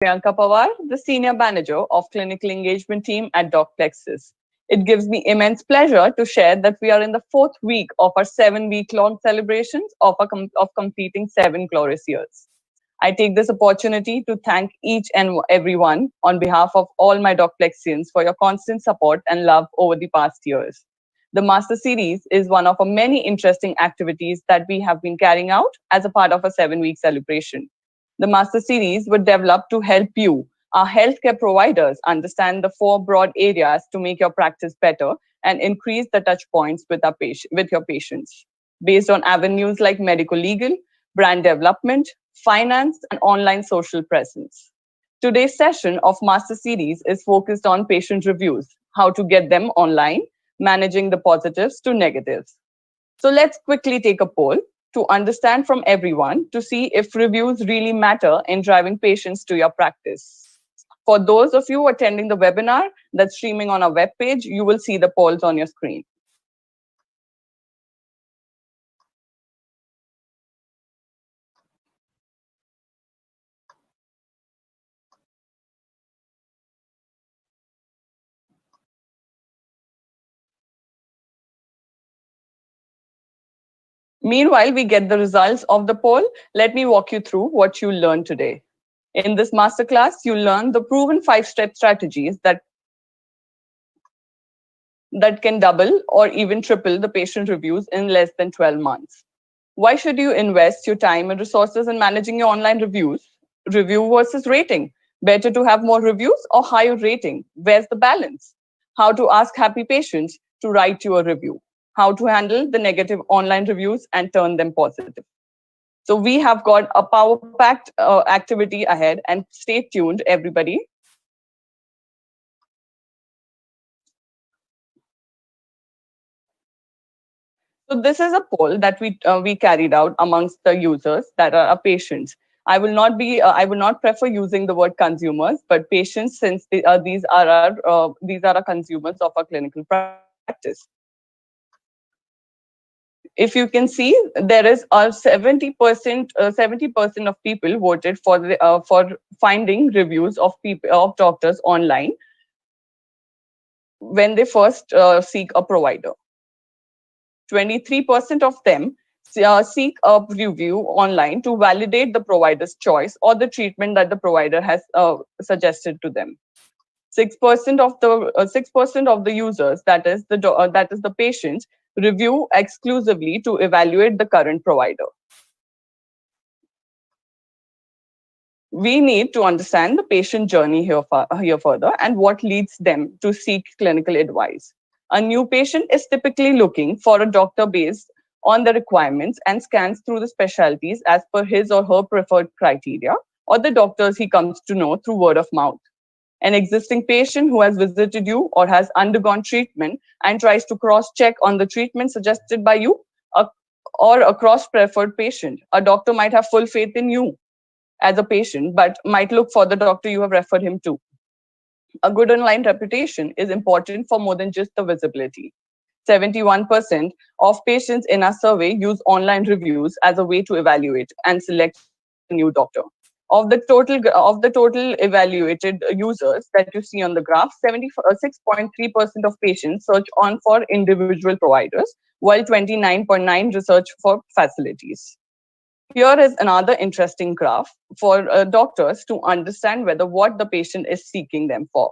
Priyanka Pawar, the Senior Manager of Clinical Engagement Team at Docplexus. It gives me immense pleasure to share that we are in the fourth week of our 7-week-long celebrations of completing 7 glorious years. I take this opportunity to thank each and everyone on behalf of all my Docplexians for your constant support and love over the past years. The Master Series is one of our many interesting activities that we have been carrying out as a part of a 7-week celebration. The Master Series were developed to help you, our healthcare providers, understand the 4 broad areas to make your practice better and increase the touch points with your patients, based on avenues like medical legal, brand development, finance, and online social presence. Today's session of Master Series is focused on patient reviews, how to get them online, managing the positives to negatives. So let's quickly take a poll to understand from everyone to see if reviews really matter in driving patients to your practice. For those of you attending the webinar that's streaming on our webpage, you will see the polls on your screen. Meanwhile, we get the results of the poll. Let me walk you through what you learned today. In this masterclass, you learn the proven 5-step strategies that can double or even triple the patient reviews in less than 12 months. Why should you invest your time and resources in managing your online reviews? Review versus rating. Better to have more reviews or higher rating? Where's the balance? How to ask happy patients to write you a review. How to handle the negative online reviews and turn them positive. So we have got a power-packed activity ahead, and stay tuned, everybody. So this is a poll that we carried out amongst the users that are our patients. I will not prefer using the word consumers, but patients, since these are our consumers of our clinical practice. If you can see, there is a 70% of people voted for finding reviews of doctors online when they first seek a provider. 23% of them seek a review online to validate the provider's choice or the treatment that the provider has suggested to them. 6% of the users, that is the patients, review exclusively to evaluate the current provider. We need to understand the patient journey here further and what leads them to seek clinical advice. A new patient is typically looking for a doctor based on the requirements and scans through the specialties as per his or her preferred criteria or the doctors he comes to know through word of mouth. An existing patient who has visited you or has undergone treatment and tries to cross-check on the treatment suggested by you, or a cross-preferred patient. A doctor might have full faith in you as a patient, but might look for the doctor you have referred him to. A good online reputation is important for more than just the visibility. 71% of patients in our survey use online reviews as a way to evaluate and select a new doctor. Of the total evaluated users that you see on the graph, 76.3% of patients search on for individual providers, while 29.9% research for facilities. Here is another interesting graph for doctors to understand whether what the patient is seeking them for.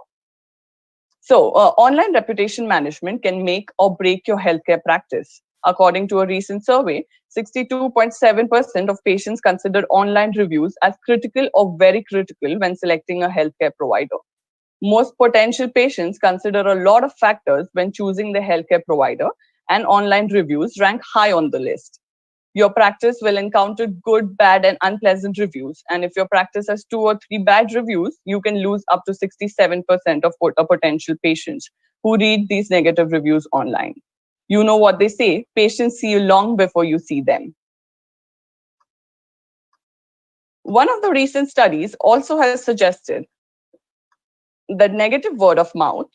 So, online reputation management can make or break your healthcare practice. According to a recent survey, 62.7% of patients consider online reviews as critical or very critical when selecting a healthcare provider. Most potential patients consider a lot of factors when choosing the healthcare provider, and online reviews rank high on the list. Your practice will encounter good, bad, and unpleasant reviews. And if your practice has 2 or 3 bad reviews, you can lose up to 67% of potential patients who read these negative reviews online. You know what they say, patients see you long before you see them. One of the recent studies also has suggested that negative word of mouth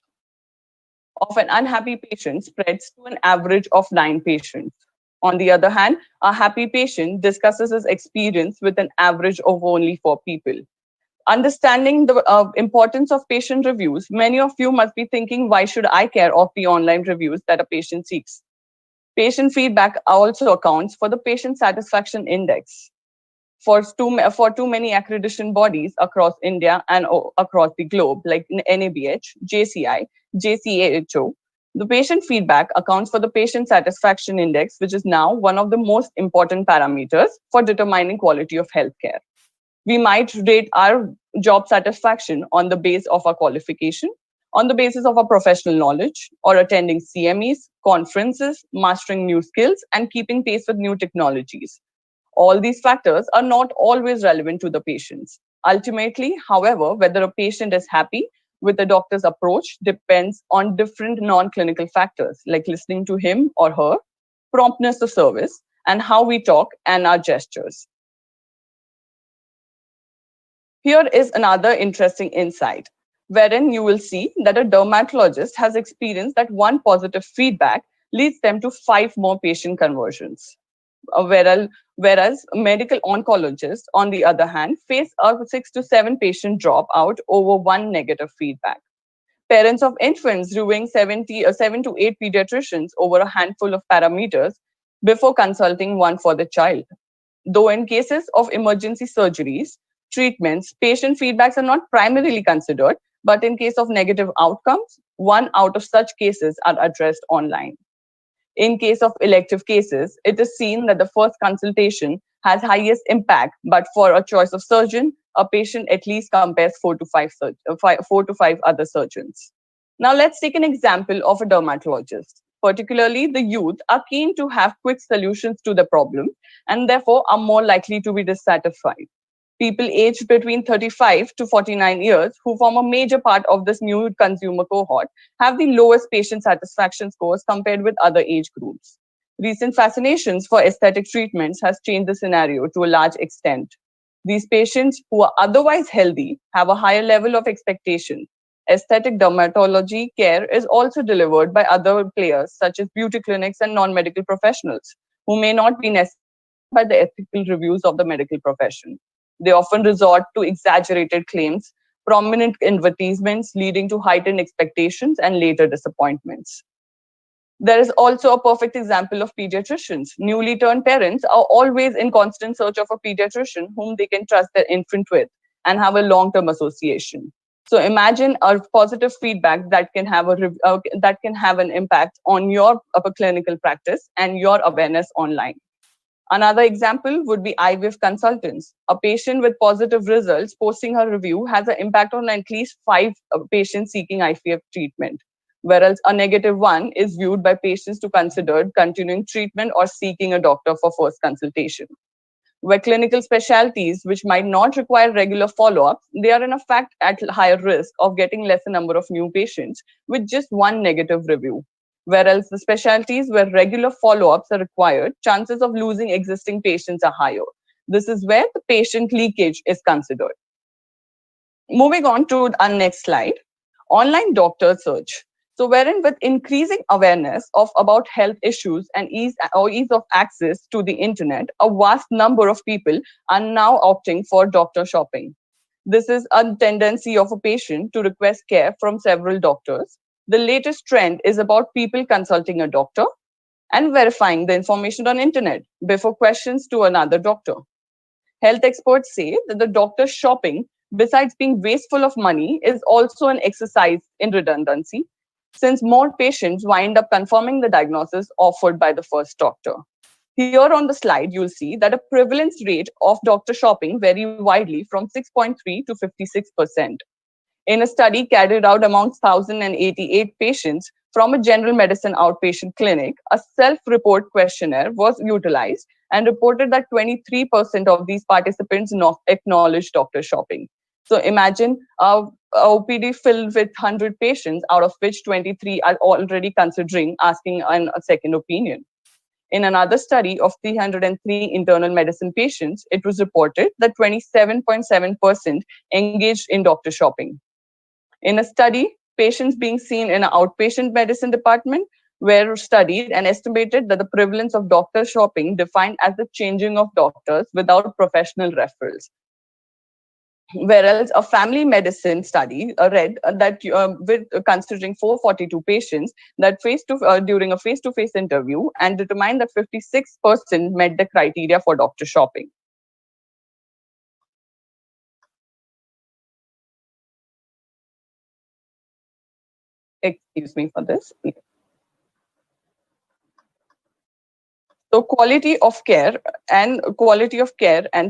of an unhappy patient spreads to an average of 9 patients. On the other hand, a happy patient discusses his experience with an average of only 4 people. Understanding the importance of patient reviews, many of you must be thinking, why should I care of the online reviews that a patient seeks? Patient feedback also accounts for the patient satisfaction index. For too many accreditation bodies across India and across the globe, like NABH, JCI, JCAHO, the patient feedback accounts for the patient satisfaction index, which is now one of the most important parameters for determining quality of healthcare. We might rate our job satisfaction on the base of our qualification, on the basis of our professional knowledge, or attending CMEs, conferences, mastering new skills, and keeping pace with new technologies. All these factors are not always relevant to the patients. Ultimately, however, whether a patient is happy with the doctor's approach depends on different non clinical factors like listening to him or her, promptness to service, and how we talk and our gestures. Here is another interesting insight, wherein you will see that a dermatologist has experienced that one positive feedback leads them to five more patient conversions. Whereas medical oncologists, on the other hand, face a 6 to 7 patient dropout over one negative feedback. Parents of infants reviewing 7 to 8 pediatricians over a handful of parameters before consulting one for the child. Though in cases of emergency surgeries, treatments, patient feedbacks are not primarily considered, but in case of negative outcomes, one out of such cases are addressed online. In case of elective cases, it is seen that the first consultation has highest impact, but for a choice of surgeon, a patient at least compares 4 to 5 other surgeons. Now let's take an example of a dermatologist. Particularly, the youth are keen to have quick solutions to the problem and therefore are more likely to be dissatisfied. People aged between 35 to 49 years, who form a major part of this new consumer cohort, have the lowest patient satisfaction scores compared with other age groups. Recent fascinations for aesthetic treatments has changed the scenario to a large extent. These patients who are otherwise healthy have a higher level of expectation. Aesthetic dermatology care is also delivered by other players such as beauty clinics and non-medical professionals who may not be necessarily bound by the ethical reviews of the medical profession. They often resort to exaggerated claims, prominent advertisements leading to heightened expectations and later disappointments. There is also a perfect example of pediatricians. Newly turned parents are always in constant search of a pediatrician whom they can trust their infant with and have a long-term association. So imagine a positive feedback that can have that can have an impact on your clinical practice and your awareness online. Another example would be IVF consultants. A patient with positive results posting her review has an impact on at least five patients seeking IVF treatment, whereas a negative one is viewed by patients to consider continuing treatment or seeking a doctor for first consultation. Where clinical specialties, which might not require regular follow ups, they are in fact at higher risk of getting lesser number of new patients with just one negative review. Whereas the specialties where regular follow ups are required, chances of losing existing patients are higher. This is where the patient leakage is considered. Moving on to our next slide, online doctor search. So, wherein with increasing awareness of about health issues and ease of access to the internet, a vast number of people are now opting for doctor shopping. This is a tendency of a patient to request care from several doctors. The latest trend is about people consulting a doctor and verifying the information on internet before questions to another doctor. Health experts say that the doctor shopping, besides being wasteful of money, is also an exercise in redundancy, since more patients wind up confirming the diagnosis offered by the first doctor. Here on the slide, you'll see that a prevalence rate of doctor shopping vary widely from 6.3 to 56%. In a study carried out amongst 1,088 patients from a general medicine outpatient clinic, a self report questionnaire was utilized and reported that 23% of these participants not acknowledged doctor shopping. So imagine a OPD filled with 100 patients, out of which 23 are already considering asking a second opinion. In another study of 303 internal medicine patients, it was reported that 27.7% engaged in doctor shopping. In a study, patients being seen in an outpatient medicine department were studied and estimated that the prevalence of doctor shopping defined as the changing of doctors without professional referrals. Whereas a family medicine study read that with considering 442 patients that during a face-to-face interview and determined that 56% met the criteria for doctor shopping. Excuse me for this. So quality of care and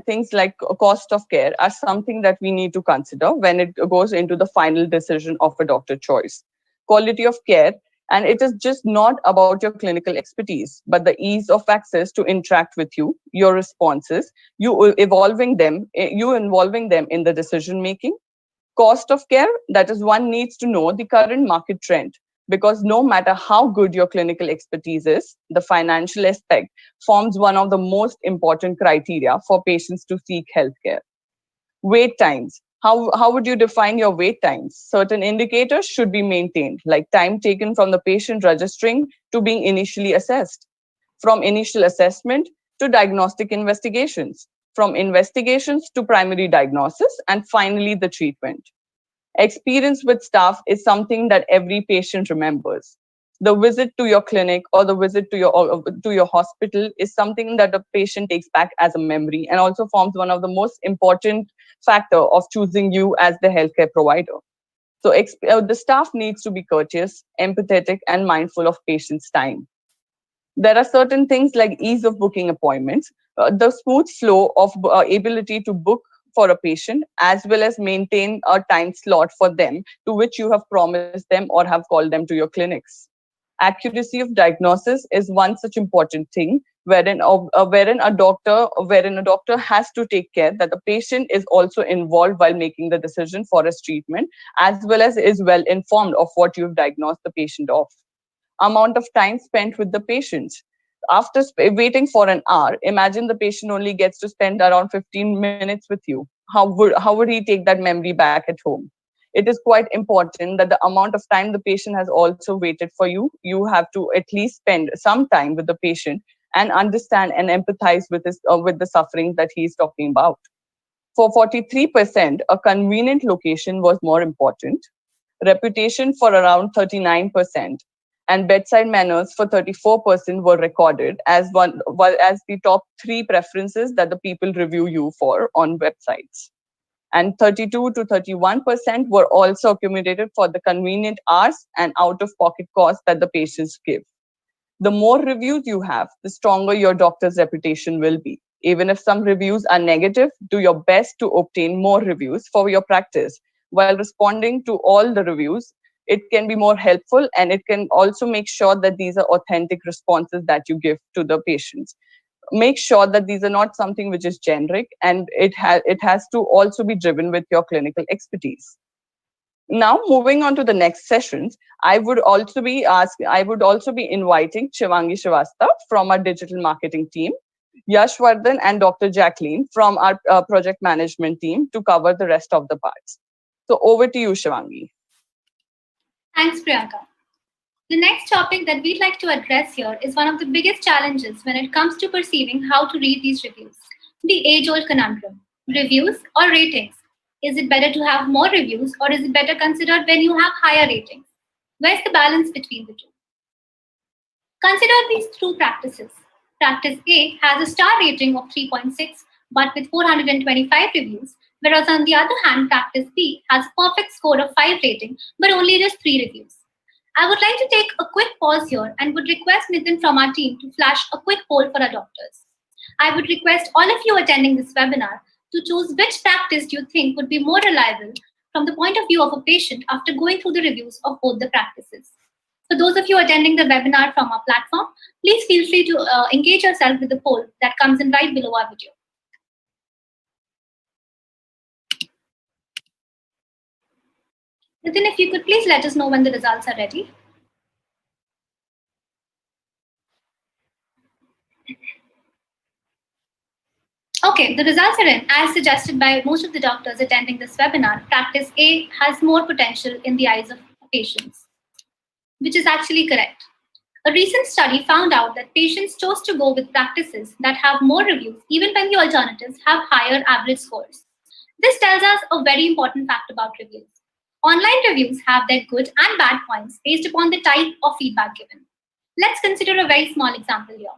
things like cost of care are something that we need to consider when it goes into the final decision of a doctor choice. Quality of care, and it is just not about your clinical expertise, but the ease of access to interact with you, your responses, you involving them in the decision making. Cost of care, that is, one needs to know the current market trend, because no matter how good your clinical expertise is, the financial aspect forms one of the most important criteria for patients to seek healthcare. Wait times. How would you define your wait times? Certain indicators should be maintained, like time taken from the patient registering to being initially assessed, from initial assessment to diagnostic investigations, from investigations to primary diagnosis, and finally the treatment. Experience with staff is something that every patient remembers. The visit to your clinic or the visit to your hospital is something that the patient takes back as a memory, and also forms one of the most important factor of choosing you as the healthcare provider. So the staff needs to be courteous, empathetic, and mindful of patients' time. There are certain things like ease of booking appointments, the smooth flow of ability to book for a patient, as well as maintain a time slot for them to which you have promised them or have called them to your clinics. Accuracy of diagnosis is one such important thing, wherein a doctor has to take care that the patient is also involved while making the decision for his treatment, as well as is well informed of what you've diagnosed the patient of. Amount of time spent with the patients. After waiting for an hour, imagine the patient only gets to spend around 15 minutes with you. How would he take that memory back at home? It is quite important that the amount of time the patient has also waited for you, you have to at least spend some time with the patient and understand and empathize with the suffering that he is talking about. For 43%, a convenient location was more important, reputation for around 39%, and bedside manners for 34% were recorded as as the top three preferences that the people review you for on websites. And 32 to 31% were also accumulated for the convenient hours and out of pocket costs that the patients give. The more reviews you have, the stronger your doctor's reputation will be. Even if some reviews are negative, do your best to obtain more reviews for your practice. While responding to all the reviews, it can be more helpful, and it can also make sure that these are authentic responses that you give to the patients. Make sure that these are not something which is generic, and it has to also be driven with your clinical expertise. Now, moving on to the next sessions, I would also be inviting Shivangi Shrivastava from our digital marketing team, Yashvardhan and Dr. Jacqueline from our project management team to cover the rest of the parts. So over to you, Shivangi. Thanks, Priyanka. The next topic that we'd like to address here is one of the biggest challenges when it comes to perceiving how to read these reviews. The age-old conundrum: reviews or ratings? Is it better to have more reviews, or is it better considered when you have higher ratings? Where's the balance between the two? Consider these two practices. Practice A has a star rating of 3.6 but with 425 reviews, whereas on the other hand, Practice B has a perfect score of 5 rating but only just 3 reviews. I would like to take a quick pause here and would request Nitin from our team to flash a quick poll for our doctors. I would request all of you attending this webinar to choose which practice you think would be more reliable from the point of view of a patient after going through the reviews of both the practices. For those of you attending the webinar from our platform, please feel free to engage yourself with the poll that comes in right below our video. Nitin, if you could please let us know when the results are ready. Okay, the results are in. As suggested by most of the doctors attending this webinar, Practice A has more potential in the eyes of patients, which is actually correct. A recent study found out that patients chose to go with practices that have more reviews even when the alternatives have higher average scores. This tells us a very important fact about reviews. Online reviews have their good and bad points based upon the type of feedback given. Let's consider a very small example here.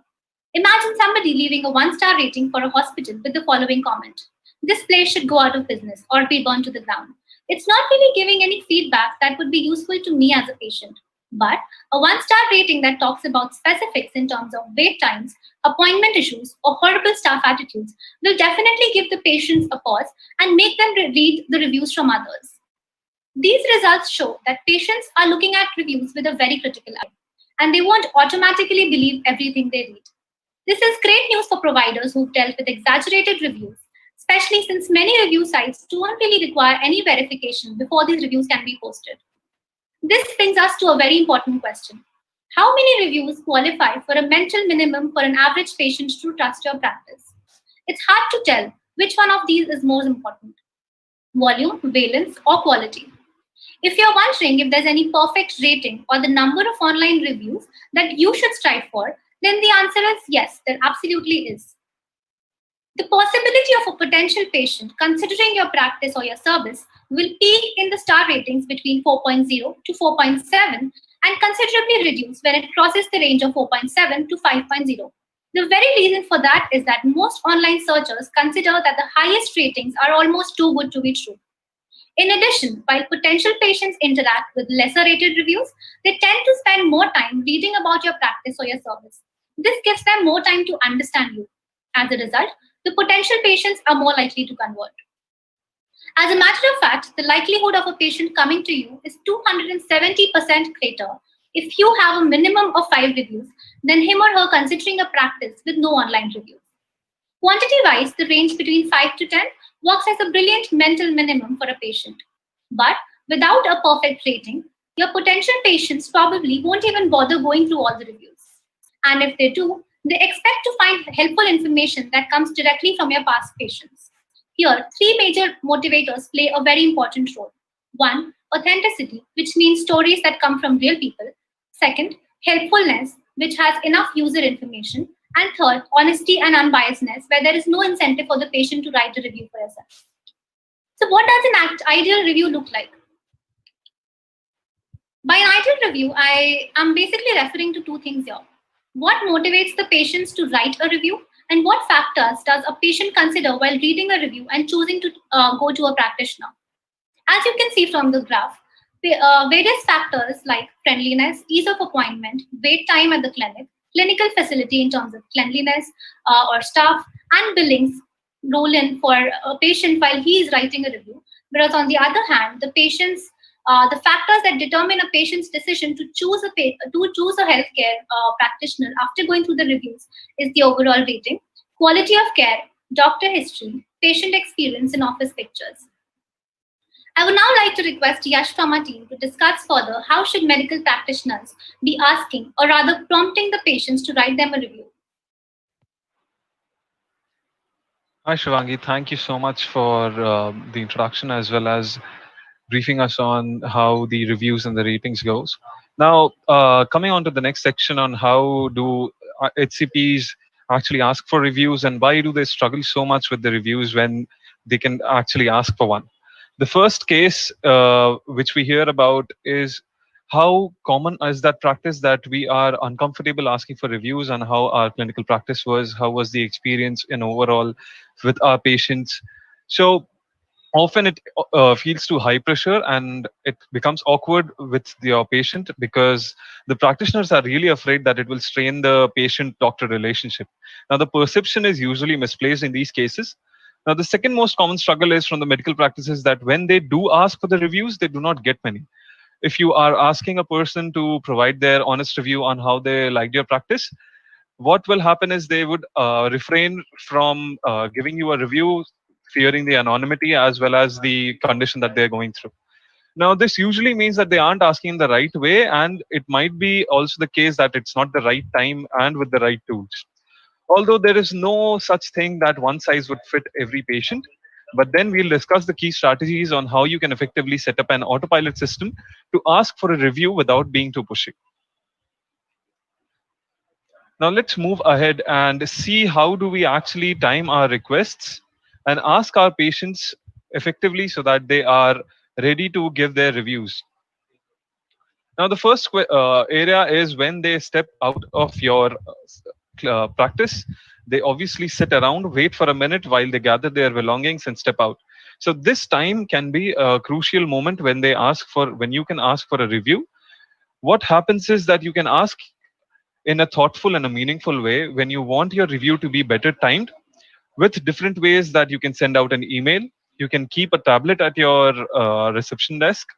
Imagine somebody leaving a 1-star rating for a hospital with the following comment: "This place should go out of business or be burned to the ground." It's not really giving any feedback that would be useful to me as a patient. But a 1-star rating that talks about specifics in terms of wait times, appointment issues, or horrible staff attitudes will definitely give the patients a pause and make them read the reviews from others. These results show that patients are looking at reviews with a very critical eye, and they won't automatically believe everything they read. This is great news for providers who've dealt with exaggerated reviews, especially since many review sites don't really require any verification before these reviews can be posted. This brings us to a very important question. How many reviews qualify for a mental minimum for an average patient to trust your practice? It's hard to tell which one of these is more important: volume, valence, or quality. If you're wondering if there's any perfect rating or the number of online reviews that you should strive for, then the answer is yes, there absolutely is. The possibility of a potential patient considering your practice or your service will peak in the star ratings between 4.0 to 4.7 and considerably reduce when it crosses the range of 4.7 to 5.0. The very reason for that is that most online searchers consider that the highest ratings are almost too good to be true. In addition, while potential patients interact with lesser rated reviews, they tend to spend more time reading about your practice or your service. This gives them more time to understand you. As a result, the potential patients are more likely to convert. As a matter of fact, the likelihood of a patient coming to you is 270% greater if you have a minimum of 5 reviews than him or her considering a practice with no online reviews. Quantity wise, the range between 5 to 10 works as a brilliant mental minimum for a patient. But without a perfect rating, your potential patients probably won't even bother going through all the reviews. And if they do, they expect to find helpful information that comes directly from your past patients. Here, three major motivators play a very important role. One, authenticity, which means stories that come from real people. Second, helpfulness, which has enough user information. And third, honesty and unbiasedness, where there is no incentive for the patient to write a review for yourself. So, what does an ideal review look like? By an ideal review, I am basically referring to two things here. What motivates the patients to write a review, and what factors does a patient consider while reading a review and choosing to go to a practitioner? As you can see from the graph, various factors like friendliness, ease of appointment, wait time at the clinic, clinical facility in terms of cleanliness or staff, and billings roll in for a patient while he is writing a review. Whereas on the other hand, the factors that determine a patient's decision to choose a healthcare practitioner after going through the reviews is the overall rating, quality of care, doctor history, patient experience, and office pictures. I would now like to request Yash from our team to discuss further how should medical practitioners be asking or rather prompting the patients to write them a review. Hi, Shivangi. Thank you so much for the introduction as well as briefing us on how the reviews and the ratings goes. Now, coming on to the next section on how do HCPs actually ask for reviews and why do they struggle so much with the reviews when they can actually ask for one. The first case which we hear about is how common is that practice that we are uncomfortable asking for reviews and how our clinical practice was, how was the experience in overall with our patients. So often it feels too high pressure and it becomes awkward with your patient because the practitioners are really afraid that it will strain the patient doctor relationship. Now the perception is usually misplaced in these cases. Now the second most common struggle is from the medical practices that when they do ask for the reviews they do not get many. If you are asking a person to provide their honest review on how they liked your practice, what will happen is they would refrain from giving you a review, fearing the anonymity as well as the condition that they're going through. Now, this usually means that they aren't asking in the right way, and it might be also the case that it's not the right time and with the right tools. Although there is no such thing that one size would fit every patient, but then we'll discuss the key strategies on how you can effectively set up an autopilot system to ask for a review without being too pushy. Now let's move ahead and see how do we actually time our requests and ask our patients effectively so that they are ready to give their reviews. Now, the first area is when they step out of your practice, they obviously sit around, wait for a minute while they gather their belongings and step out. So this time can be a crucial moment when when you can ask for a review. What happens is that you can ask in a thoughtful and a meaningful way when you want your review to be better timed, with different ways that you can send out an email. You can keep a tablet at your reception desk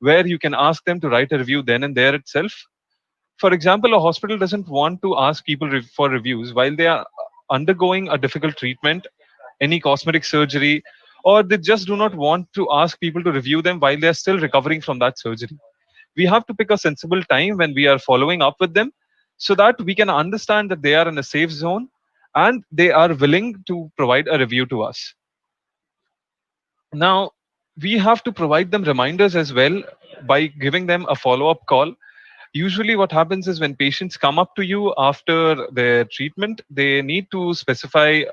where you can ask them to write a review then and there itself. For example, a hospital doesn't want to ask people for reviews while they are undergoing a difficult treatment, any cosmetic surgery, or they just do not want to ask people to review them while they are still recovering from that surgery. We have to pick a sensible time when we are following up with them so that we can understand that they are in a safe zone and they are willing to provide a review to us. Now, we have to provide them reminders as well by giving them a follow up call. Usually what happens is when patients come up to you after their treatment, they need to specify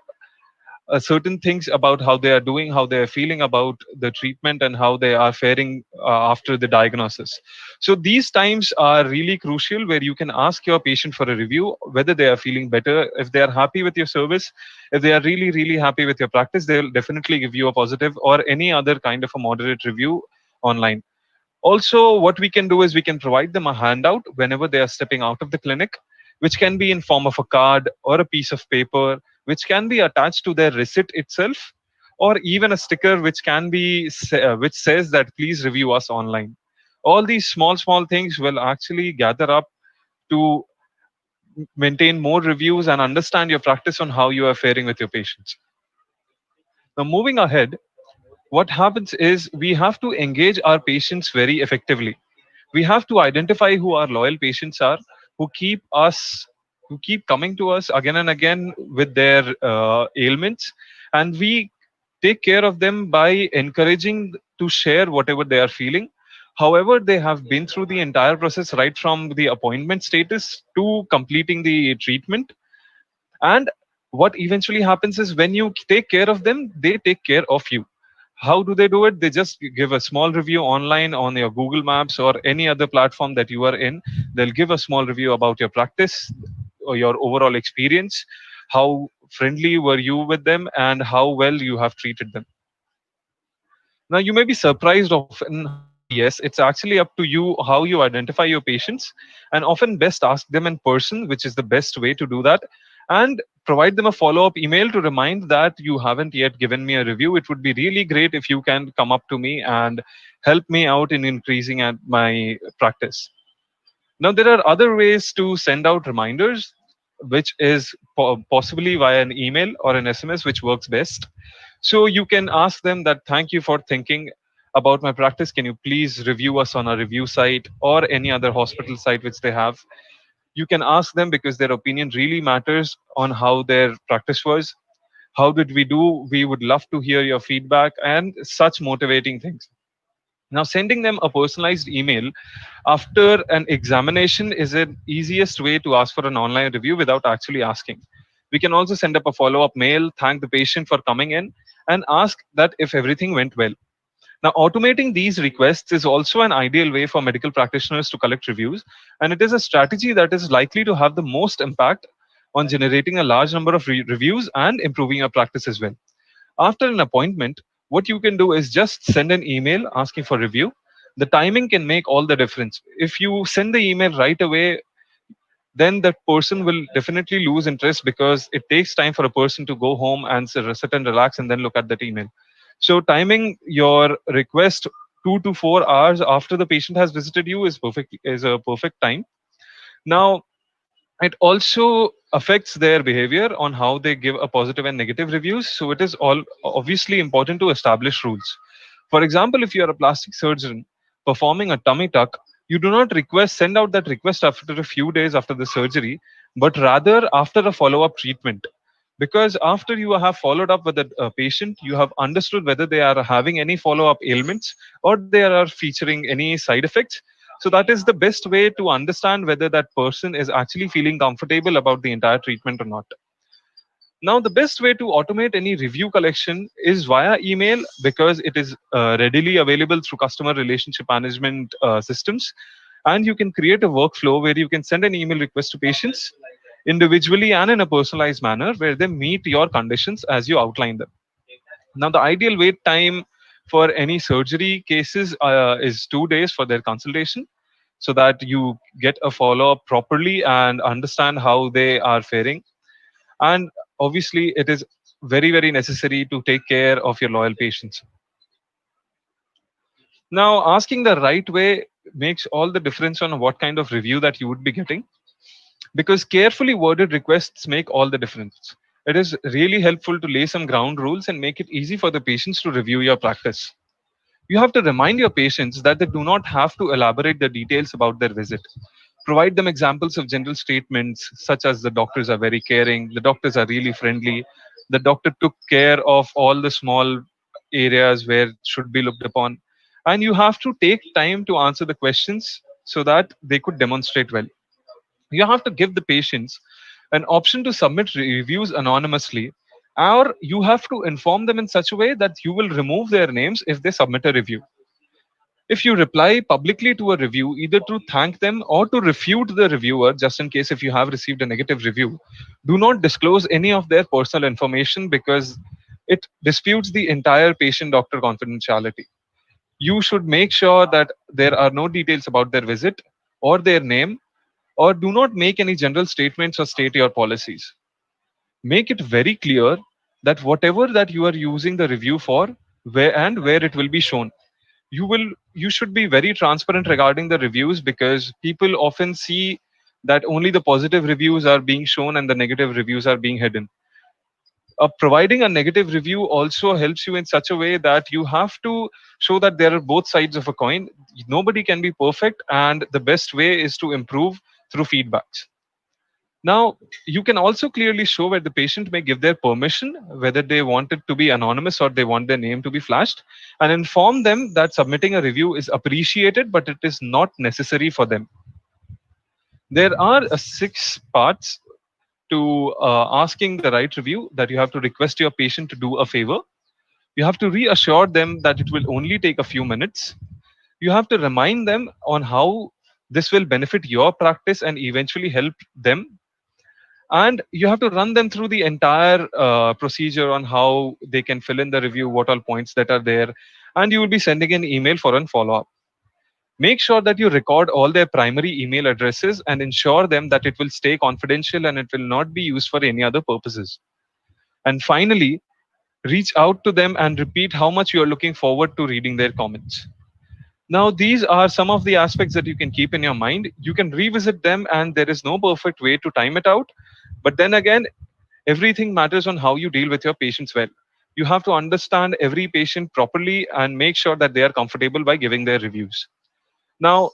certain things about how they are doing, how they are feeling about the treatment, and how they are faring after the diagnosis. So these times are really crucial where you can ask your patient for a review, whether they are feeling better, if they are happy with your service, if they are really, really happy with your practice, they'll definitely give you a positive or any other kind of a moderate review online. Also, what we can do is we can provide them a handout whenever they are stepping out of the clinic, which can be in form of a card or a piece of paper, which can be attached to their receipt itself, or even a sticker which can be which says that please review us online. All these small things will actually gather up to maintain more reviews and understand your practice on how you are faring with your patients. Now, moving ahead, what happens is we have to engage our patients very effectively. We have to identify who our loyal patients are, who keep us who keep coming to us again and again with their ailments, and we take care of them by encouraging to share whatever they are feeling, however they have been through the entire process, right from the appointment status to completing the treatment. And what eventually happens is when you take care of them, they take care of you. How do they do it? They just give a small review online on your Google Maps or any other platform that you are in. They'll give a small review about your practice or your overall experience, how friendly were you with them, and how well you have treated them. Now, you may be surprised often how, yes, it's actually up to you how you identify your patients, and often best ask them in person, which is the best way to do that, and provide them a follow up email to remind that you haven't yet given me a review. It would be really great if you can come up to me and help me out in increasing at my practice. Now, there are other ways to send out reminders, which is possibly via an email or an SMS, which works best. So you can ask them that thank you for thinking about my practice. Can you please review us on a review site or any other hospital site which they have? You can ask them because their opinion really matters on how their practice was. How did we do? We would love to hear your feedback and such motivating things. Now, sending them a personalized email after an examination is an easiest way to ask for an online review without actually asking. We can also send up a follow up mail, thank the patient for coming in, and ask that if everything went well. Now, automating these requests is also an ideal way for medical practitioners to collect reviews, and it is a strategy that is likely to have the most impact on generating a large number of reviews and improving your practice as well. After an appointment, what you can do is just send an email asking for review. The timing can make all the difference. If you send the email right away, then that person will definitely lose interest because it takes time for a person to go home and sit and relax and then look at that email. So timing your request 2 to 4 hours after the patient has visited you is a perfect time. Now, it also affects their behavior on how they give a positive and negative reviews. So it is all obviously important to establish rules. For example, if you are a plastic surgeon performing a tummy tuck, you do not request send out that request after a few days after the surgery, but rather after a follow-up treatment. Because after you have followed up with a patient, you have understood whether they are having any follow-up ailments or they are featuring any side effects. So that is the best way to understand whether that person is actually feeling comfortable about the entire treatment or not. Now, the best way to automate any review collection is via email because it is readily available through customer relationship management systems. And you can create a workflow where you can send an email request to patients individually and in a personalized manner where they meet your conditions as you outline them. Now, the ideal wait time for any surgery cases is 2 days for their consultation so that you get a follow up properly and understand how they are faring. And obviously, it is very, very necessary to take care of your loyal patients. Now, asking the right way makes all the difference on what kind of review that you would be getting because carefully worded requests make all the difference. It is really helpful to lay some ground rules and make it easy for the patients to review your practice. You have to remind your patients that they do not have to elaborate the details about their visit. Provide them examples of general statements such as the doctors are very caring, the doctors are really friendly, the doctor took care of all the small areas where it should be looked upon. And you have to take time to answer the questions so that they could demonstrate well. You have to give the patients an option to submit reviews anonymously, or you have to inform them in such a way that you will remove their names if they submit a review. If you reply publicly to a review, either to thank them or to refute the reviewer, just in case if you have received a negative review, do not disclose any of their personal information because it disputes the entire patient doctor confidentiality. You should make sure that there are no details about their visit or their name, or do not make any general statements or state your policies. Make it very clear that whatever that you are using the review for, where it will be shown. You should be very transparent regarding the reviews because people often see that only the positive reviews are being shown and the negative reviews are being hidden. Providing a negative review also helps you in such a way that you have to show that there are both sides of a coin. Nobody can be perfect, and the best way is to improve through feedbacks. Now, you can also clearly show where the patient may give their permission, whether they want it to be anonymous or they want their name to be flashed, and inform them that submitting a review is appreciated, but it is not necessary for them. There are six parts to asking the right review: that you have to request your patient to do a favor, you have to reassure them that it will only take a few minutes, you have to remind them on how this will benefit your practice and eventually help them, and you have to run them through the entire procedure on how they can fill in the review, what all points that are there, and you will be sending an email for a follow up. Make sure that you record all their primary email addresses and ensure them that it will stay confidential and it will not be used for any other purposes. And finally, reach out to them and repeat how much you are looking forward to reading their comments. Now, these are some of the aspects that you can keep in your mind. You can revisit them, and there is no perfect way to time it out. But then again, everything matters on how you deal with your patients well. You have to understand every patient properly and make sure that they are comfortable by giving their reviews. Now,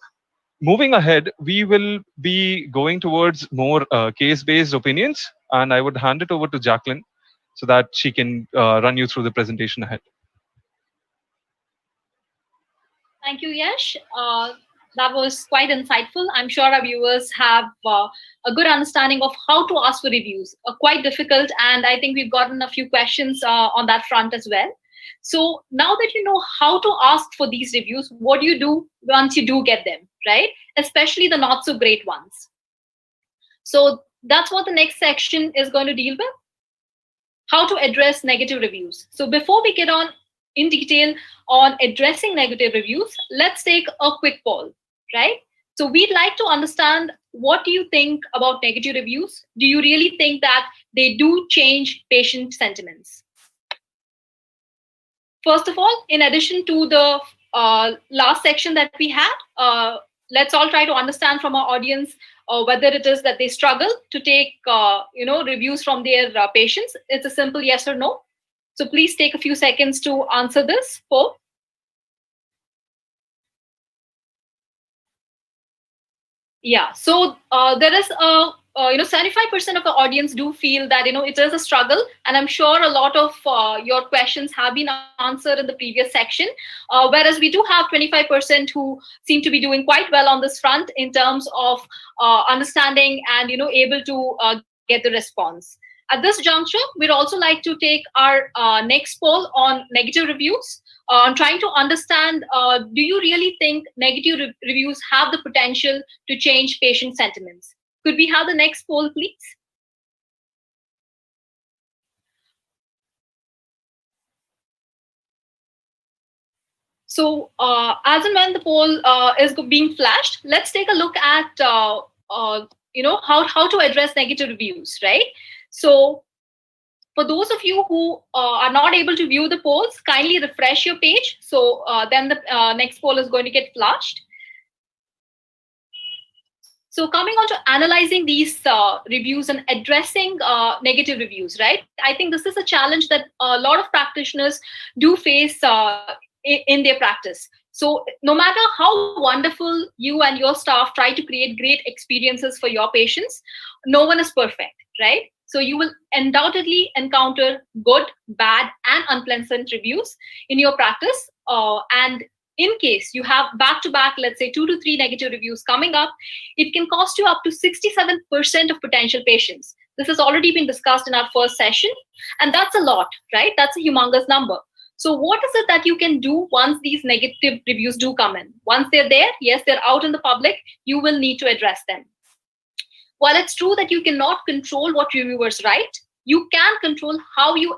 moving ahead, we will be going towards more case based opinions, and I would hand it over to Jacqueline so that she can run you through the presentation ahead. Thank you, Yash. That was quite insightful. I'm sure our viewers have a good understanding of how to ask for reviews. Quite difficult, and I think we've gotten a few questions on that front as well. So now that you know how to ask for these reviews, what do you do once you do get them, right? Especially the not so great ones. So that's what the next section is going to deal with: how to address negative reviews. So before we get on in detail on addressing negative reviews, let's take a quick poll, right? So we'd like to understand, what do you think about negative reviews? Do you really think that they do change patient sentiments? First of all, in addition to the last section that we had, let's all try to understand from our audience whether it is that they struggle to take reviews from their patients. It's a simple yes or no. So please take a few seconds to answer this poll. Yeah, so there is a 75% of the audience do feel that it is a struggle, and I'm sure a lot of your questions have been answered in the previous section. Whereas we do have 25% who seem to be doing quite well on this front in terms of understanding and able to get the response. At this juncture, we'd also like to take our next poll on negative reviews, on trying to understand, do you really think negative reviews have the potential to change patient sentiments? Could we have the next poll, please? So as and when the poll is being flashed, let's take a look at how to address negative reviews, right? So for those of you who are not able to view the polls, kindly refresh your page. So then the next poll is going to get flashed. So coming on to analyzing these reviews and addressing negative reviews, right? I think this is a challenge that a lot of practitioners do face in their practice. So no matter how wonderful you and your staff try to create great experiences for your patients, no one is perfect, right? So you will undoubtedly encounter good, bad, and unpleasant reviews in your practice. And in case you have back-to-back, let's say 2 to 3 negative reviews coming up, it can cost you up to 67% of potential patients. This has already been discussed in our first session, and that's a lot, right? That's a humongous number. So what is it that you can do once these negative reviews do come in? Once they're there, yes, they're out in the public, you will need to address them. While it's true that you cannot control what reviewers write, you can control how you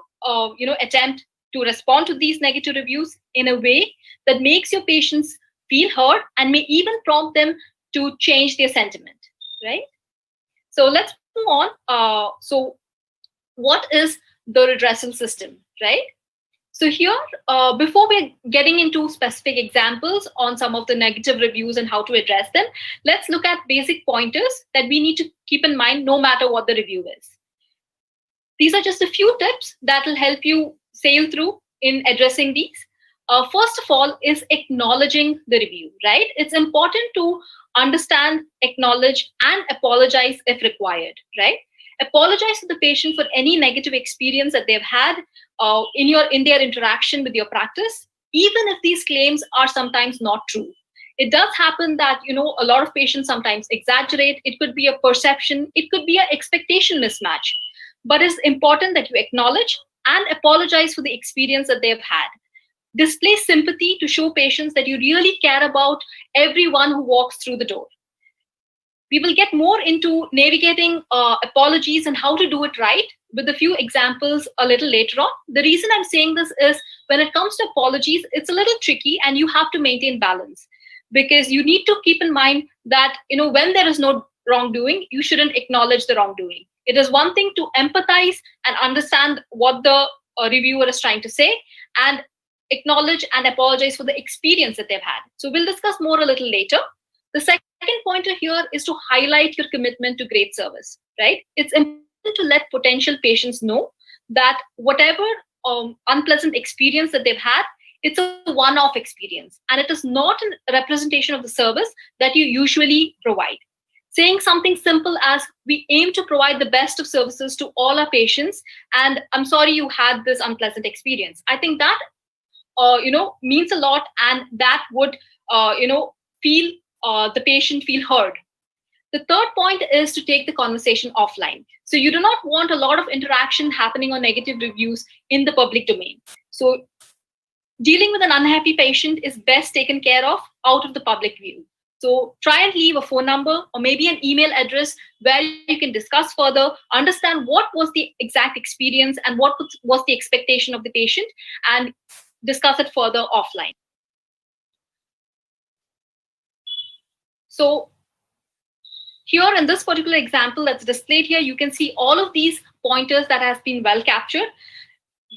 attempt to respond to these negative reviews in a way that makes your patients feel heard and may even prompt them to change their sentiment, right? So let's move on. So what is the redressal system, right? So here, before we're getting into specific examples on some of the negative reviews and how to address them, let's look at basic pointers that we need to keep in mind no matter what the review is. These are just a few tips that will help you sail through in addressing these. First of all is acknowledging the review, right? It's important to understand, acknowledge, and apologize if required, right? Apologize to the patient for any negative experience that they've had in their interaction with your practice, even if these claims are sometimes not true. It does happen that a lot of patients sometimes exaggerate. It could be a perception, it could be an expectation mismatch, but it's important that you acknowledge and apologize for the experience that they've had. Display sympathy to show patients that you really care about everyone who walks through the door. We will get more into navigating apologies and how to do it right with a few examples a little later on. The reason I'm saying this is when it comes to apologies, it's a little tricky and you have to maintain balance, because you need to keep in mind that when there is no wrongdoing, you shouldn't acknowledge the wrongdoing. It is one thing to empathize and understand what the reviewer is trying to say and acknowledge and apologize for the experience that they've had. So we'll discuss more a little later. The second pointer here is to highlight your commitment to great service, right? It's important to let potential patients know that whatever unpleasant experience that they've had, it's a one-off experience, and it is not a representation of the service that you usually provide. Saying something simple as, we aim to provide the best of services to all our patients, and I'm sorry you had this unpleasant experience. I think that means a lot, and that would feel the patient feel heard. The third point is to take the conversation offline. So you do not want a lot of interaction happening on negative reviews in the public domain. So dealing with an unhappy patient is best taken care of out of the public view. So try and leave a phone number or maybe an email address where you can discuss further, understand what was the exact experience and what was the expectation of the patient, and discuss it further offline. So here in this particular example that's displayed here, you can see all of these pointers that has been well captured.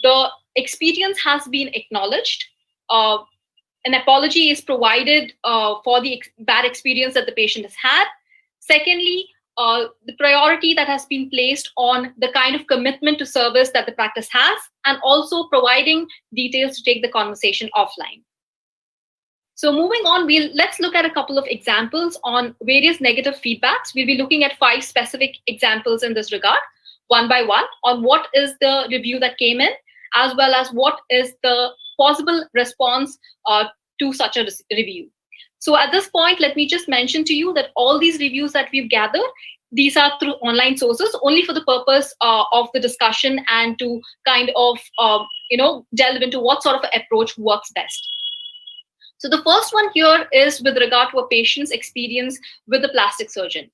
The experience has been acknowledged. An apology is provided for the bad experience that the patient has had. Secondly, the priority that has been placed on the kind of commitment to service that the practice has, and also providing details to take the conversation offline. So moving on, let's look at a couple of examples on various negative feedbacks. We'll be looking at 5 specific examples in this regard, one by one, on what is the review that came in, as well as what is the possible response to such a review. So at this point, let me just mention to you that all these reviews that we've gathered, these are through online sources only for the purpose of the discussion and to kind of delve into what sort of approach works best. So the first one here is with regard to a patient's experience with the plastic surgeon.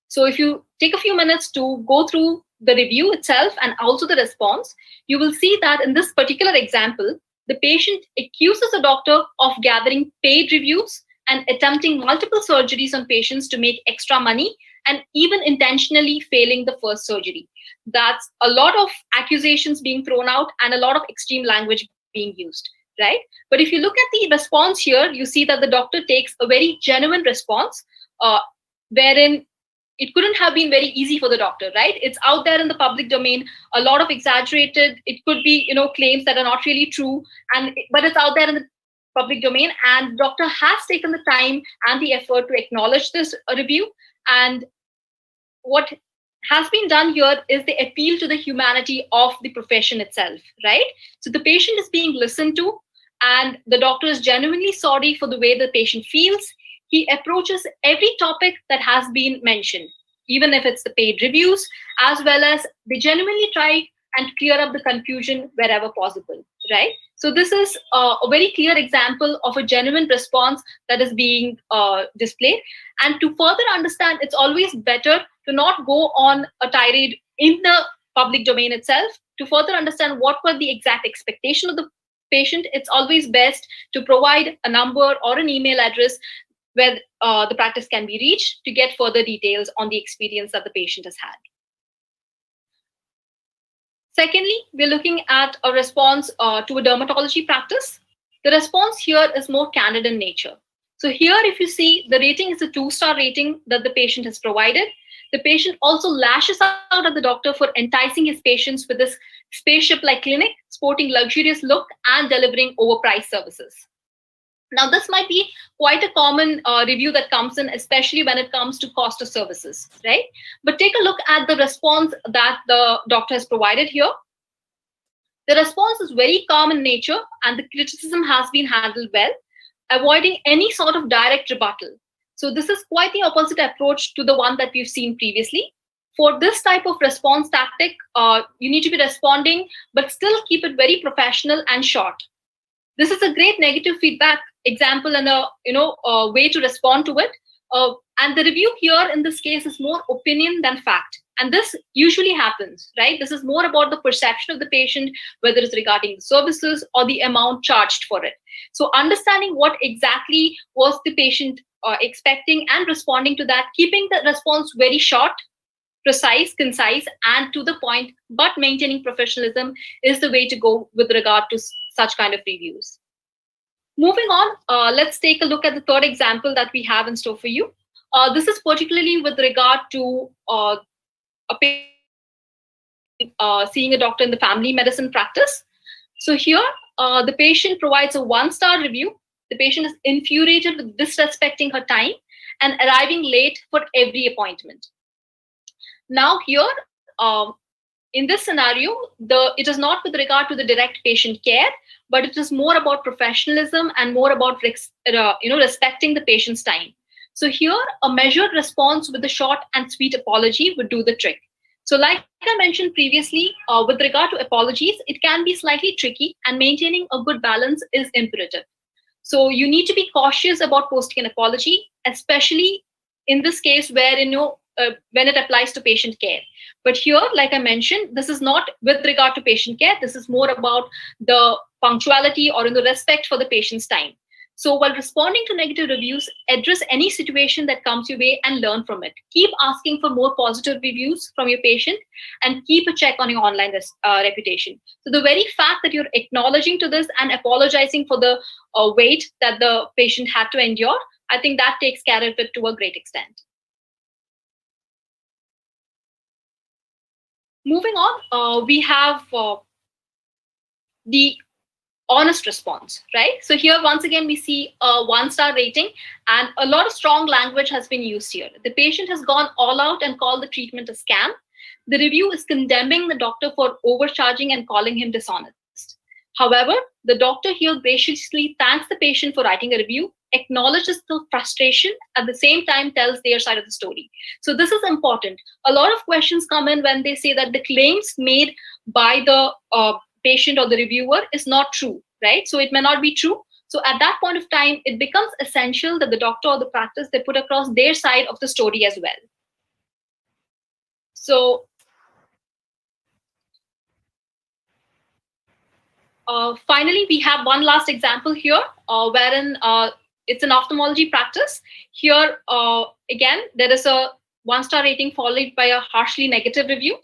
So if you take a few minutes to go through the review itself and also the response, you will see that in this particular example, the patient accuses the doctor of gathering paid reviews and attempting multiple surgeries on patients to make extra money and even intentionally failing the first surgery. That's a lot of accusations being thrown out and a lot of extreme language being used, right? But if you look at the response here, you see that the doctor takes a very genuine response, wherein it couldn't have been very easy for the doctor, right? It's out there in the public domain, a lot of exaggerated, it could be, claims that are not really true, but it's out there in the public domain, and the doctor has taken the time and the effort to acknowledge this review. And what has been done here is the appeal to the humanity of the profession itself, right? So the patient is being listened to, and the doctor is genuinely sorry for the way the patient feels. He approaches every topic that has been mentioned, even if it's the paid reviews, as well as they genuinely try and clear up the confusion wherever possible, right? So this is a very clear example of a genuine response that is being displayed. And to further understand, it's always better to not go on a tirade in the public domain itself. To further understand what were the exact expectation of the patient, it's always best to provide a number or an email address where the practice can be reached to get further details on the experience that the patient has had. Secondly, we're looking at a response to a dermatology practice. The response here is more candid in nature. So here, if you see, the rating is a 2-star rating that the patient has provided. The patient also lashes out at the doctor for enticing his patients with this spaceship-like clinic, sporting luxurious look and delivering overpriced services. Now, this might be quite a common review that comes in, especially when it comes to cost of services, right? But take a look at the response that the doctor has provided here. The response is very calm in nature, and the criticism has been handled well, avoiding any sort of direct rebuttal. So this is quite the opposite approach to the one that we've seen previously. For this type of response tactic, you need to be responding, but still keep it very professional and short. This is a great negative feedback example and a way to respond to it. And the review here in this case is more opinion than fact. And this usually happens, right? This is more about the perception of the patient, whether it's regarding the services or the amount charged for it. So understanding what exactly was the patient expecting and responding to that, keeping the response very short, precise, concise, and to the point, but maintaining professionalism is the way to go with regard to such kind of reviews. Moving on, let's take a look at the third example that we have in store for you. This is particularly with regard to a patient seeing a doctor in the family medicine practice. So here, the patient provides a 1-star review. The patient is infuriated with disrespecting her time and arriving late for every appointment. Now here, in this scenario, it is not with regard to the direct patient care, but it is more about professionalism and more about respecting the patient's time. So here, a measured response with a short and sweet apology would do the trick. So like I mentioned previously, with regard to apologies, it can be slightly tricky, and maintaining a good balance is imperative. So you need to be cautious about posting an apology, especially in this case where when it applies to patient care. But here, like I mentioned, this is not with regard to patient care. This is more about the punctuality or in the respect for the patient's time. So while responding to negative reviews, address any situation that comes your way and learn from it. Keep asking for more positive reviews from your patient and keep a check on your online reputation. So the very fact that you're acknowledging to this and apologizing for the wait that the patient had to endure, I think that takes care of it to a great extent. Moving on, we have the honest response, right? So here, once again, we see a 1-star rating, and a lot of strong language has been used here. The patient has gone all out and called the treatment a scam. The review is condemning the doctor for overcharging and calling him dishonest. However, the doctor here graciously thanks the patient for writing a review, acknowledges the frustration, at the same time tells their side of the story. So this is important. A lot of questions come in when they say that the claims made by the patient or the reviewer is not true, right? So it may not be true. So at that point of time, it becomes essential that the doctor or the practice, they put across their side of the story as well. So finally, we have one last example here, wherein it's an ophthalmology practice. Here, again, there is a 1-star rating followed by a harshly negative review.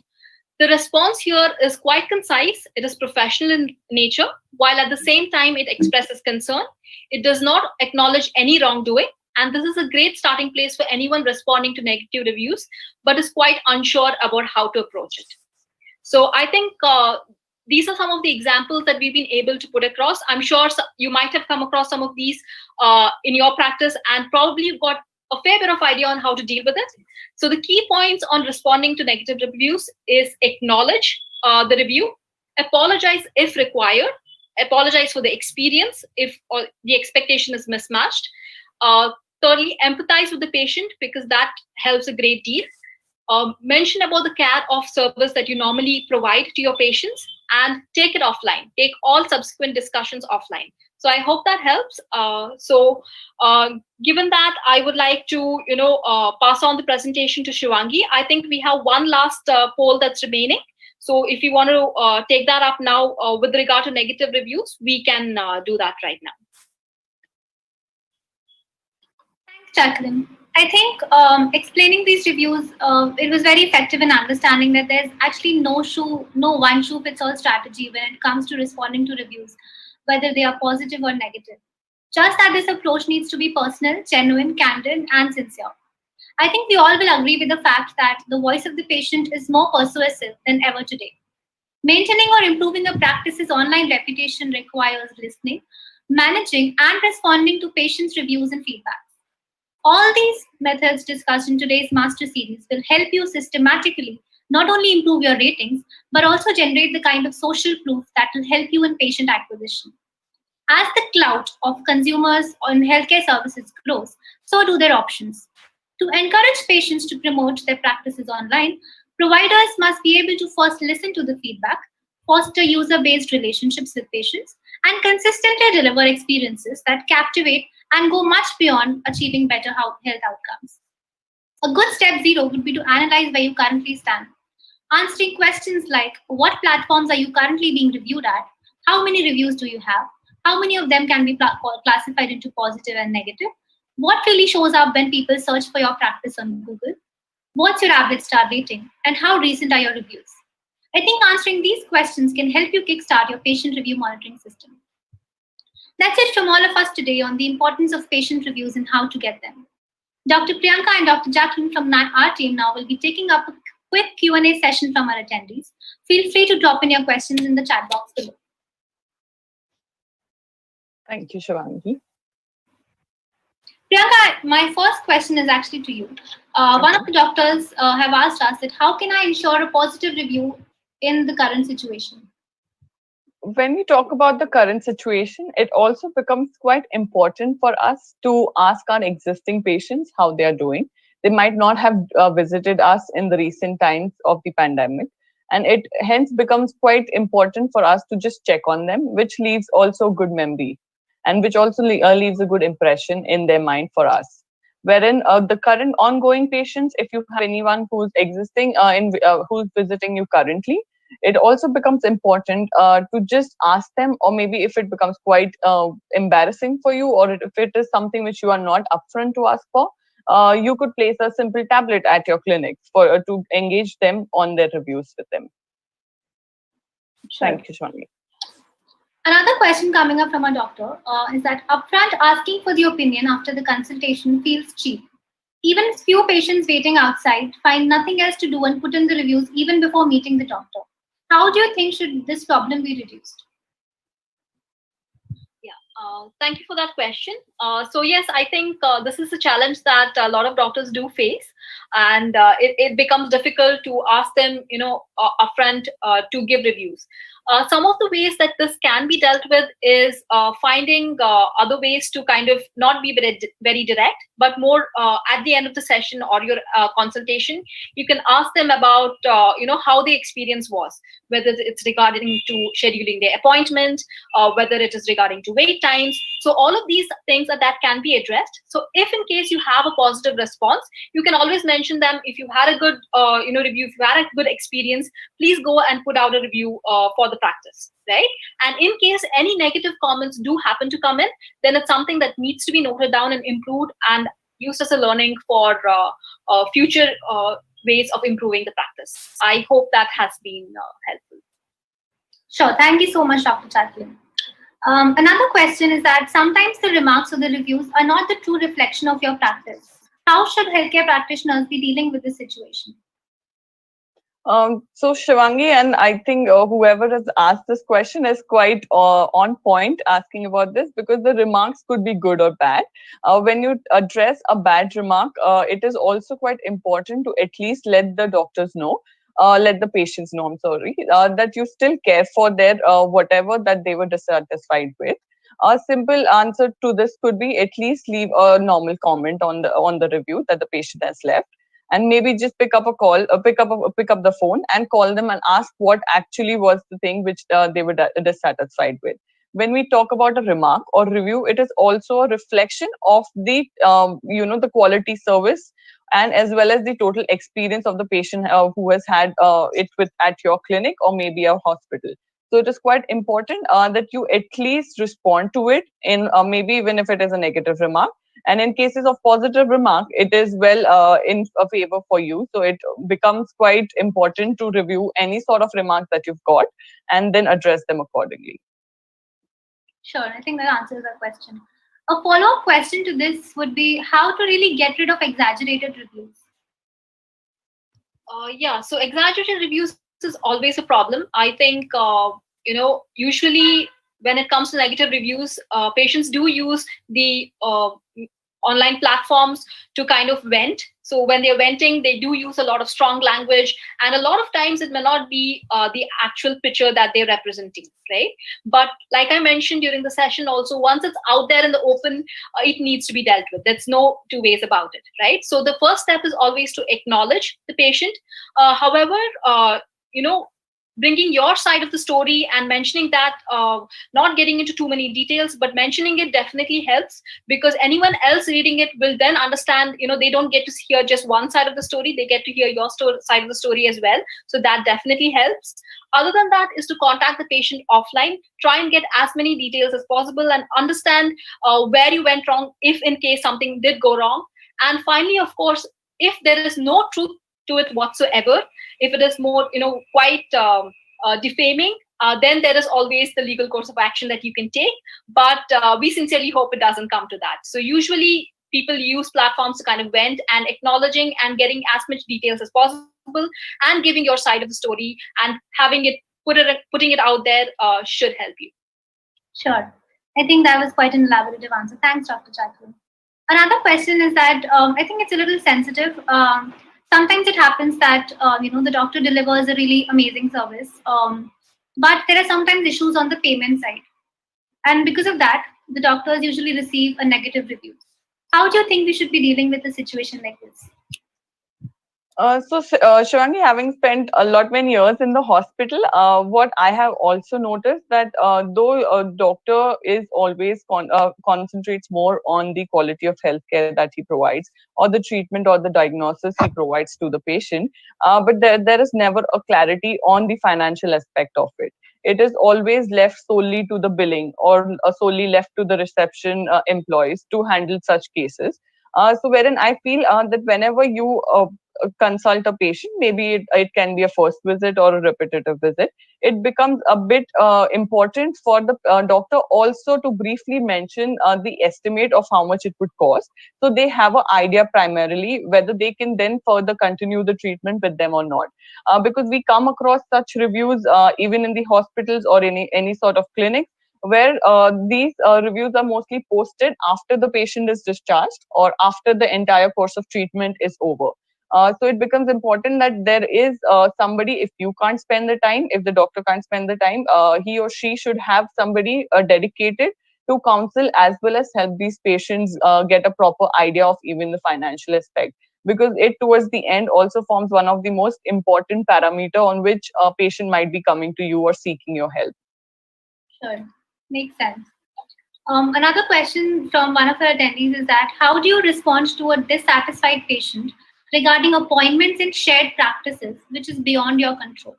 The response here is quite concise. It is professional in nature, while at the same time it expresses concern. It does not acknowledge any wrongdoing. And this is a great starting place for anyone responding to negative reviews, but is quite unsure about how to approach it. So I think these are some of the examples that we've been able to put across. I'm sure you might have come across some of these in your practice, and probably you've got a fair bit of idea on how to deal with it. So the key points on responding to negative reviews is acknowledge the review, apologize if required, apologize for the experience if the expectation is mismatched. Thirdly, empathize with the patient, because that helps a great deal. Mention about the care of service that you normally provide to your patients, and take it offline. Take all subsequent discussions offline. So I hope that helps. Given that, I would like to pass on the presentation to Shivangi. I think we have one last poll that's remaining. So if you want to take that up now with regard to negative reviews, we can do that right now. Thanks, Jacqueline. I think explaining these reviews, it was very effective in understanding that there's actually no one shoe fits all strategy when it comes to responding to reviews, whether they are positive or negative. Just that this approach needs to be personal, genuine, candid, and sincere. I think we all will agree with the fact that the voice of the patient is more persuasive than ever today. Maintaining or improving a practice's online reputation requires listening, managing, and responding to patients' reviews and feedback. All these methods discussed in today's master series will help you systematically not only improve your ratings, but also generate the kind of social proof that will help you in patient acquisition. As the clout of consumers on healthcare services grows, so do their options. To encourage patients to promote their practices online, providers must be able to first listen to the feedback, foster user-based relationships with patients, and consistently deliver experiences that captivate and go much beyond achieving better health outcomes. A good step zero would be to analyze where you currently stand. Answering questions like, what platforms are you currently being reviewed at? How many reviews do you have? How many of them can be classified into positive and negative? What really shows up when people search for your practice on Google? What's your average star rating? And how recent are your reviews? I think answering these questions can help you kickstart your patient review monitoring system. That's it from all of us today on the importance of patient reviews and how to get them. Dr. Priyanka and Dr. Jacqueline from our team now will be taking up a quick Q&A session from our attendees. Feel free to drop in your questions in the chat box below. Thank you, Shivangi. Priyanka, my first question is actually to you. One of the doctors have asked us that how can I ensure a positive review in the current situation? When we talk about the current situation, it also becomes quite important for us to ask our existing patients how they are doing. They might not have visited us in the recent times of the pandemic, and it hence becomes quite important for us to just check on them, which leaves also good memory, and which also leaves a good impression in their mind for us. Wherein the current ongoing patients, if you have anyone who's existing who's visiting you currently, it also becomes important to just ask them, or maybe if it becomes quite embarrassing for you, or if it is something which you are not upfront to ask for, you could place a simple tablet at your clinic for to engage them on their reviews with them. Sure. Thank you, Shwani. Another question coming up from a doctor is that upfront asking for the opinion after the consultation feels cheap. Even few patients waiting outside find nothing else to do and put in the reviews even before meeting the doctor. How do you think should this problem be reduced? Thank you for that question. So yes, I think this is a challenge that a lot of doctors do face, and it becomes difficult to ask them, upfront to give reviews. Some of the ways that this can be dealt with is finding other ways to kind of not be very direct, but more at the end of the session or your consultation, you can ask them about how the experience was, whether it's regarding to scheduling their appointment, whether it is regarding to wait times. So all of these things that can be addressed. So if in case you have a positive response, you can always mention them. If you had a good review, if you had a good experience, please go and put out a review for the practice, right? And in case any negative comments do happen to come in, then it's something that needs to be noted down and improved and used as a learning for future ways of improving the practice. I hope that has been helpful. Sure. Thank you so much, Dr. Chatlin. Another question is that sometimes the remarks or the reviews are not the true reflection of your practice. How should healthcare practitioners be dealing with this situation? So Shivangi, and I think whoever has asked this question is quite on point asking about this, because the remarks could be good or bad. When you address a bad remark, it is also quite important to at least let the doctors know, let the patients know, I'm sorry, that you still care for their whatever that they were dissatisfied with. A simple answer to this could be at least leave a normal comment on the review that the patient has left, and maybe just pick up a call, pick up the phone and call them and ask what actually was the thing which they were dissatisfied with. When we talk about a remark or review, it is also a reflection of the the quality service and as well as the total experience of the patient who has had it with at your clinic or maybe a hospital. So it is quite important that you at least respond to it in maybe even if it is a negative remark. And in cases of positive remark, it is well in a favor for you. So it becomes quite important to review any sort of remarks that you've got and then address them accordingly. Sure, I think that answers our question. A follow-up question to this would be how to really get rid of exaggerated reviews. Yeah, so exaggerated reviews is always a problem. I think, usually when it comes to negative reviews, patients do use the online platforms to kind of vent. So when they're venting, they do use a lot of strong language, and a lot of times it may not be the actual picture that they're representing, right? But like I mentioned during the session also, once it's out there in the open, it needs to be dealt with. There's no two ways about it, right? So the first step is always to acknowledge the patient. However, bringing your side of the story and mentioning that, not getting into too many details, but mentioning it definitely helps, because anyone else reading it will then understand, they don't get to hear just one side of the story, they get to hear your side of the story as well. So that definitely helps. Other than that is to contact the patient offline, try and get as many details as possible and understand where you went wrong, if in case something did go wrong. And finally, of course, if there is no truth to it whatsoever, if it is more quite defaming, then there is always the legal course of action that you can take. But we sincerely hope it doesn't come to that. So usually people use platforms to kind of vent, and acknowledging and getting as much details as possible and giving your side of the story and having it putting it out there should help you. Sure. I think that was quite an elaborative answer. Thanks, Dr. Chatlin. Another question is that I think it's a little sensitive. Sometimes it happens that the doctor delivers a really amazing service, but there are sometimes issues on the payment side, and because of that, the doctors usually receive a negative review. How do you think we should be dealing with a situation like this? Shivangi, having spent a lot many years in the hospital, what I have also noticed that though a doctor is always concentrates more on the quality of healthcare that he provides, or the treatment or the diagnosis he provides to the patient, but there is never a clarity on the financial aspect of it. It is always left solely to the billing or solely left to the reception employees to handle such cases. So wherein I feel that whenever you consult a patient, maybe it can be a first visit or a repetitive visit, it becomes a bit important for the doctor also to briefly mention the estimate of how much it would cost, so they have an idea primarily whether they can then further continue the treatment with them or not. Because we come across such reviews even in the hospitals or any sort of clinic, where these reviews are mostly posted after the patient is discharged or after the entire course of treatment is over. So it becomes important that there is somebody, if you can't spend the time, if the doctor can't spend the time, he or she should have somebody dedicated to counsel as well as help these patients get a proper idea of even the financial aspect, because it towards the end also forms one of the most important parameter on which a patient might be coming to you or seeking your help. Sure, makes sense. Another question from one of our attendees is that how do you respond to a dissatisfied patient regarding appointments in shared practices, which is beyond your control?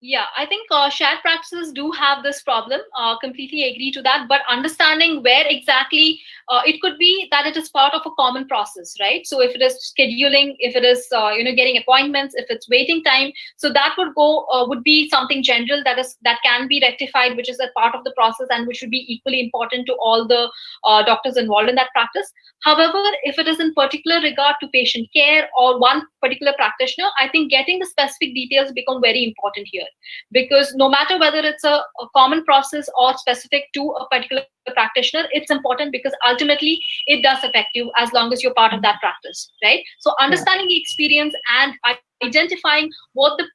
Yeah, I think shared practices do have this problem. Completely agree to that. But understanding where exactly it could be that it is part of a common process, right? So if it is scheduling, if it is getting appointments, if it's waiting time, so that would be something general that can be rectified, which is a part of the process and which should be equally important to all the doctors involved in that practice. However, if it is in particular regard to patient care or one particular practitioner, I think getting the specific details become very important here, because no matter whether it's a common process or specific to a particular practitioner, it's important because ultimately it does affect you as long as you're part of that practice, right? So Yeah. understanding the experience and identifying what the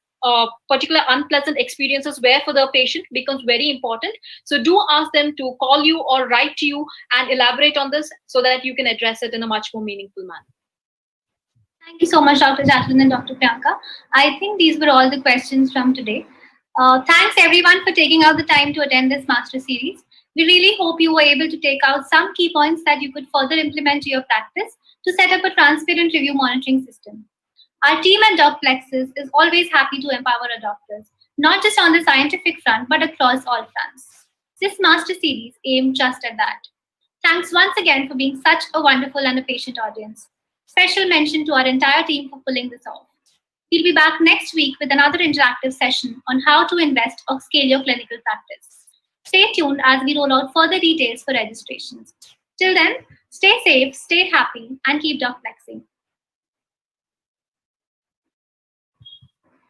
particular unpleasant experiences were for the patient becomes very important. So do ask them to call you or write to you and elaborate on this so that you can address it in a much more meaningful manner. Thank you so much, Dr. Jacqueline and Dr. Priyanka. I think these were all the questions from today. Thanks everyone for taking out the time to attend this master series. We really hope you were able to take out some key points that you could further implement to your practice to set up a transparent review monitoring system. Our team at Docplexus is always happy to empower our doctors, not just on the scientific front, but across all fronts. This master series aimed just at that. Thanks once again for being such a wonderful and a patient audience. Special mention to our entire team for pulling this off. We'll be back next week with another interactive session on how to invest or scale your clinical practice. Stay tuned as we roll out further details for registrations. Till then, stay safe, stay happy, and keep Docplexing.